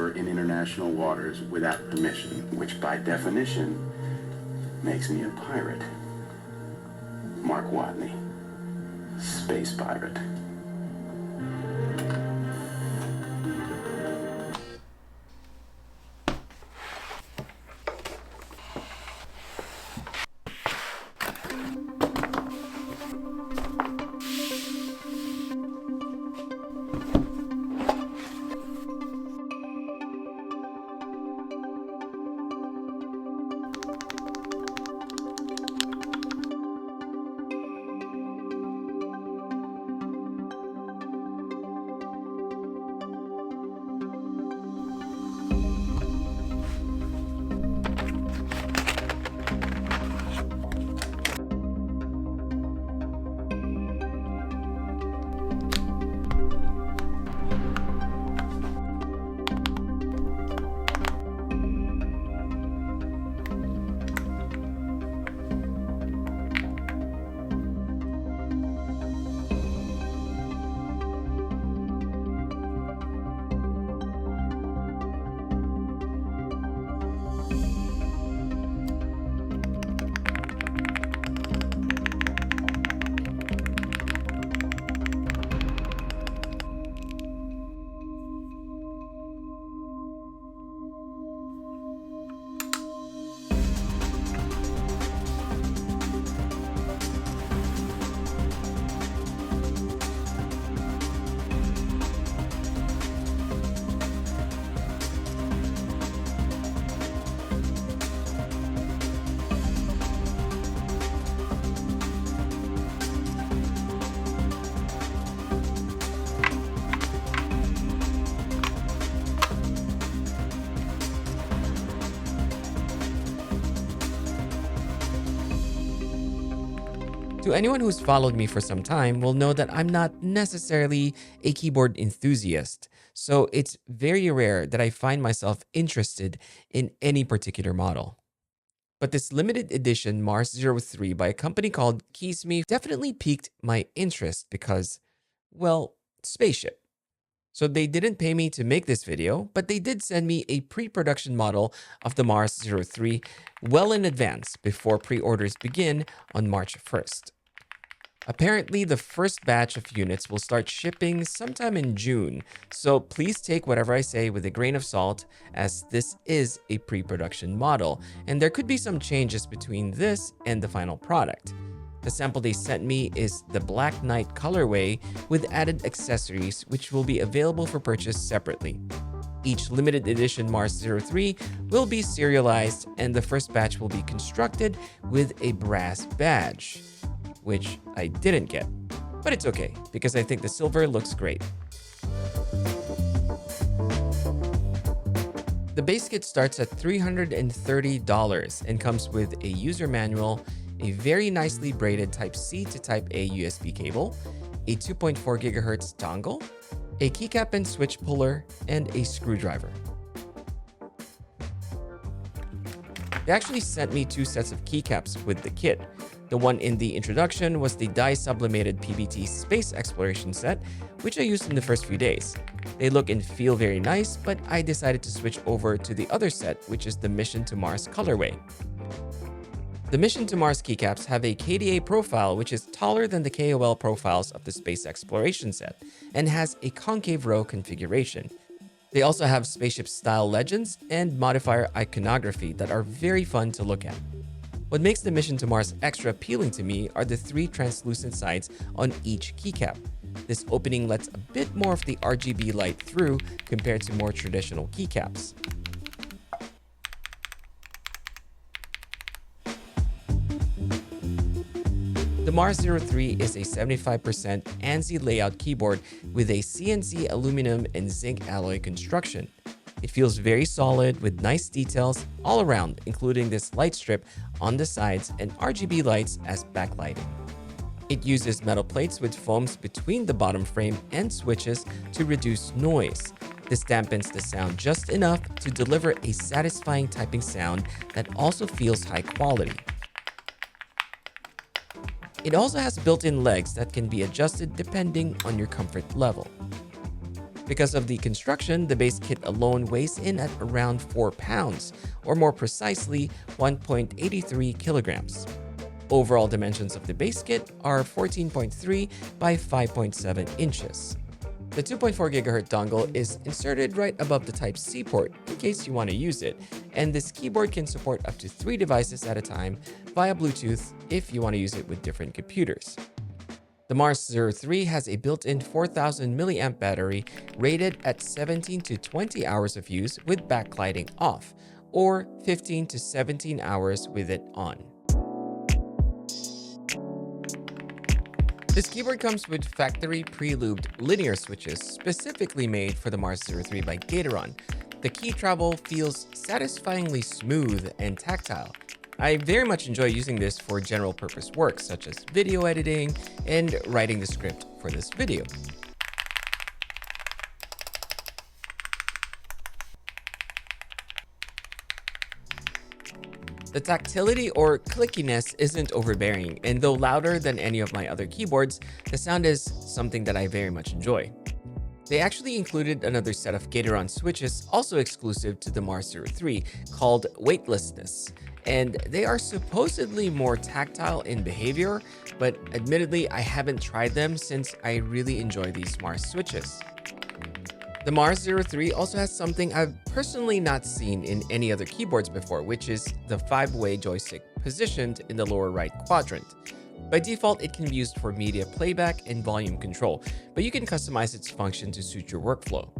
maneuver in international waters without permission, which by definition makes me a pirate. Mark Watney, space pirate. To anyone who's followed me for some time will know that I'm not necessarily a keyboard enthusiast, so it's very rare that I find myself interested in any particular model. But this limited edition Mars 03 by a company called KeysMe definitely piqued my interest because, well, spaceship. So they didn't pay me to make this video, but they did send me a pre-production model of the Mars 03 well in advance before pre-orders begin on March 1st. Apparently, the first batch of units will start shipping sometime in June, so please take whatever I say with a grain of salt, as this is a pre-production model, and there could be some changes between this and the final product. The sample they sent me is the Black Knight colorway with added accessories, which will be available for purchase separately. Each limited edition Mars 03 will be serialized, and the first batch will be constructed with a brass badge, which I didn't get, but it's okay because I think the silver looks great. The base kit starts at $330 and comes with a user manual, a very nicely braided Type-C to Type-A USB cable, a 2.4 GHz dongle, a keycap and switch puller, and a screwdriver. They actually sent me 2 sets of keycaps with the kit. The one in the introduction was the dye-sublimated PBT Space Exploration set, which I used in the first few days. They look and feel very nice, but I decided to switch over to the other set, which is the Mission to Mars colorway. The Mission to Mars keycaps have a KDA profile which is taller than the KOL profiles of the Space Exploration set, and has a concave row configuration. They also have spaceship-style legends and modifier iconography that are very fun to look at. What makes the Mission to Mars extra appealing to me are the 3 translucent sides on each keycap. This opening lets a bit more of the RGB light through compared to more traditional keycaps. The Mars 03 is a 75% ANSI layout keyboard with a CNC aluminum and zinc alloy construction. It feels very solid with nice details all around, including this light strip on the sides and RGB lights as backlighting. It uses metal plates with foams between the bottom frame and switches to reduce noise. This dampens the sound just enough to deliver a satisfying typing sound that also feels high quality. It also has built-in legs that can be adjusted depending on your comfort level. Because of the construction, the base kit alone weighs in at around 4 pounds, or more precisely, 1.83 kilograms. Overall dimensions of the base kit are 14.3 by 5.7 inches. The 2.4 GHz dongle is inserted right above the Type-C port in case you want to use it, and this keyboard can support up to 3 devices at a time via Bluetooth if you want to use it with different computers. The Mars 03 has a built-in 4000 mAh battery rated at 17 to 20 hours of use with backlighting off, or 15 to 17 hours with it on. This keyboard comes with factory pre-lubed linear switches specifically made for the Mars 03 by Gateron. The key travel feels satisfyingly smooth and tactile. I very much enjoy using this for general purpose work such as video editing and writing the script for this video. The tactility or clickiness isn't overbearing, and though louder than any of my other keyboards, the sound is something that I very much enjoy. They actually included another set of Gateron switches also exclusive to the Mars 03 called Weightlessness, and they are supposedly more tactile in behavior, but admittedly I haven't tried them since I really enjoy these Mars switches. The Mars 03 also has something I've personally not seen in any other keyboards before, which is the 5-way joystick positioned in the lower right quadrant. By default, it can be used for media playback and volume control, but you can customize its function to suit your workflow.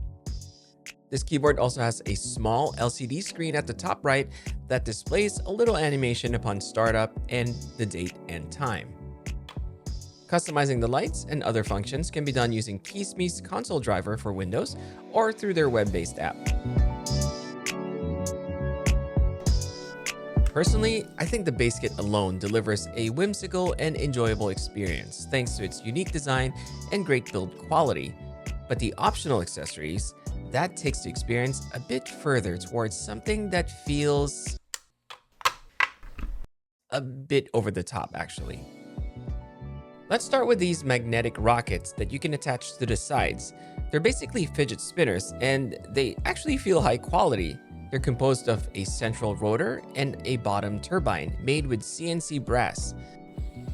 This keyboard also has a small LCD screen at the top right that displays a little animation upon startup and the date and time. Customizing the lights and other functions can be done using KeysMe's console driver for Windows or through their web-based app. Personally, I think the base kit alone delivers a whimsical and enjoyable experience thanks to its unique design and great build quality. But the optional accessories, that takes the experience a bit further towards something that feels a bit over the top, actually. Let's start with these magnetic rockets that you can attach to the sides. They're basically fidget spinners, and they actually feel high quality. They're composed of a central rotor and a bottom turbine made with CNC brass.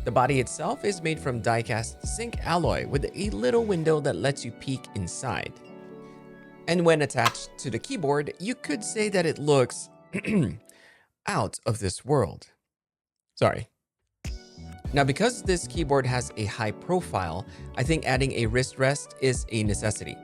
The body itself is made from die-cast zinc alloy with a little window that lets you peek inside. And when attached to the keyboard, you could say that it looks out of this world. Sorry. Now, because this keyboard has a high profile, I think adding a wrist rest is a necessity.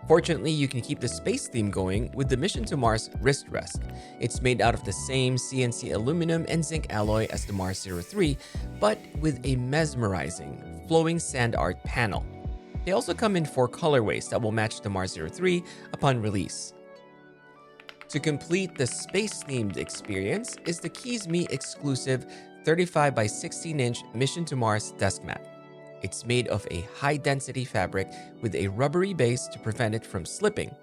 Fortunately, you can keep the space theme going with the Mission to Mars wrist rest. It's made out of the same CNC aluminum and zinc alloy as the Mars 03, but with a mesmerizing, flowing sand art panel. They also come in 4 colorways that will match the Mars 03 upon release. To complete the space-themed experience is the KeysMe exclusive 35 by 16-inch Mission to Mars desk mat. It's made of a high-density fabric with a rubbery base to prevent it from slipping.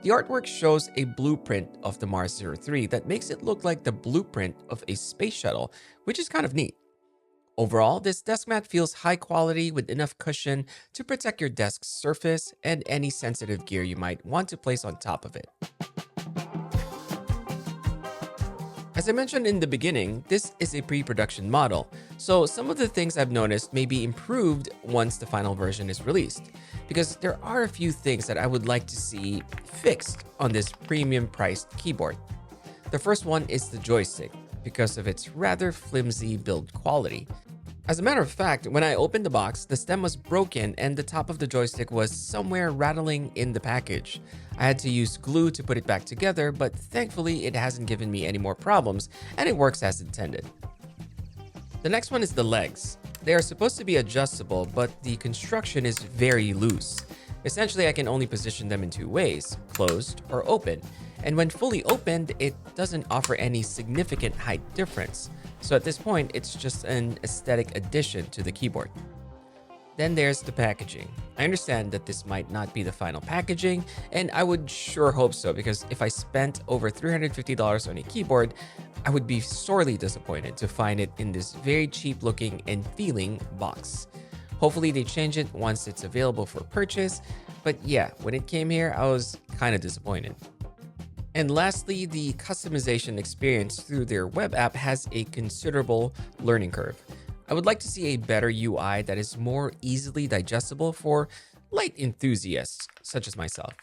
The artwork shows a blueprint of the Mars 03 that makes it look like the blueprint of a space shuttle, which is kind of neat. Overall, this desk mat feels high quality with enough cushion to protect your desk's surface and any sensitive gear you might want to place on top of it. As I mentioned in the beginning, this is a pre-production model, so some of the things I've noticed may be improved once the final version is released, because there are a few things that I would like to see fixed on this premium-priced keyboard. The first one is the joystick, because of its rather flimsy build quality. As a matter of fact, when I opened the box, the stem was broken and the top of the joystick was somewhere rattling in the package. I had to use glue to put it back together, but thankfully it hasn't given me any more problems and it works as intended. The next one is the legs. They are supposed to be adjustable, but the construction is very loose. Essentially, I can only position them in 2 ways, closed or open. And when fully opened, it doesn't offer any significant height difference. So at this point, it's just an aesthetic addition to the keyboard. Then there's the packaging. I understand that this might not be the final packaging, and I would sure hope so, because if I spent over $350 on a keyboard, I would be sorely disappointed to find it in this very cheap looking and feeling box. Hopefully they change it once it's available for purchase, But yeah, when it came here, I was kind of disappointed. And lastly, the customization experience through their web app has a considerable learning curve. I would like to see a better UI that is more easily digestible for light enthusiasts such as myself.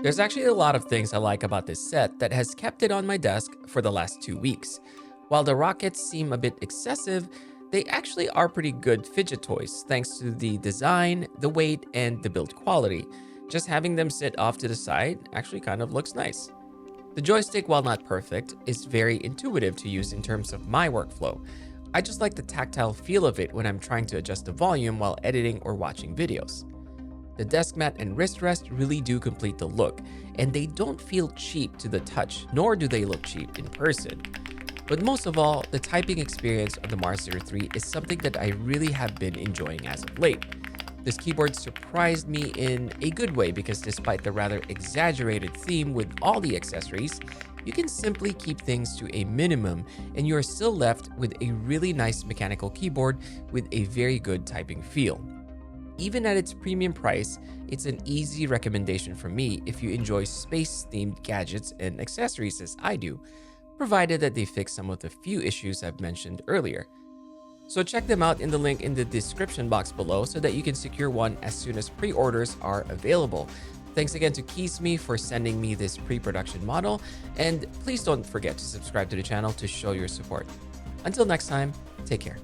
There's actually a lot of things I like about this set that has kept it on my desk for the last 2 weeks. While the rockets seem a bit excessive, they actually are pretty good fidget toys thanks to the design, the weight, and the build quality. Just having them sit off to the side actually kind of looks nice. The joystick, while not perfect, is very intuitive to use in terms of my workflow. I just like the tactile feel of it when I'm trying to adjust the volume while editing or watching videos. The desk mat and wrist rest really do complete the look, and they don't feel cheap to the touch, nor do they look cheap in person. But most of all, the typing experience on the Mars Zero 3 is something that I really have been enjoying as of late. This keyboard surprised me in a good way because despite the rather exaggerated theme with all the accessories, you can simply keep things to a minimum and you are still left with a really nice mechanical keyboard with a very good typing feel. Even at its premium price, it's an easy recommendation for me if you enjoy space-themed gadgets and accessories as I do, provided that they fix some of the few issues I've mentioned earlier. So check them out in the link in the description box below so that you can secure one as soon as pre-orders are available. Thanks again to KeysMe for sending me this pre-production model, and please don't forget to subscribe to the channel to show your support. Until next time, take care.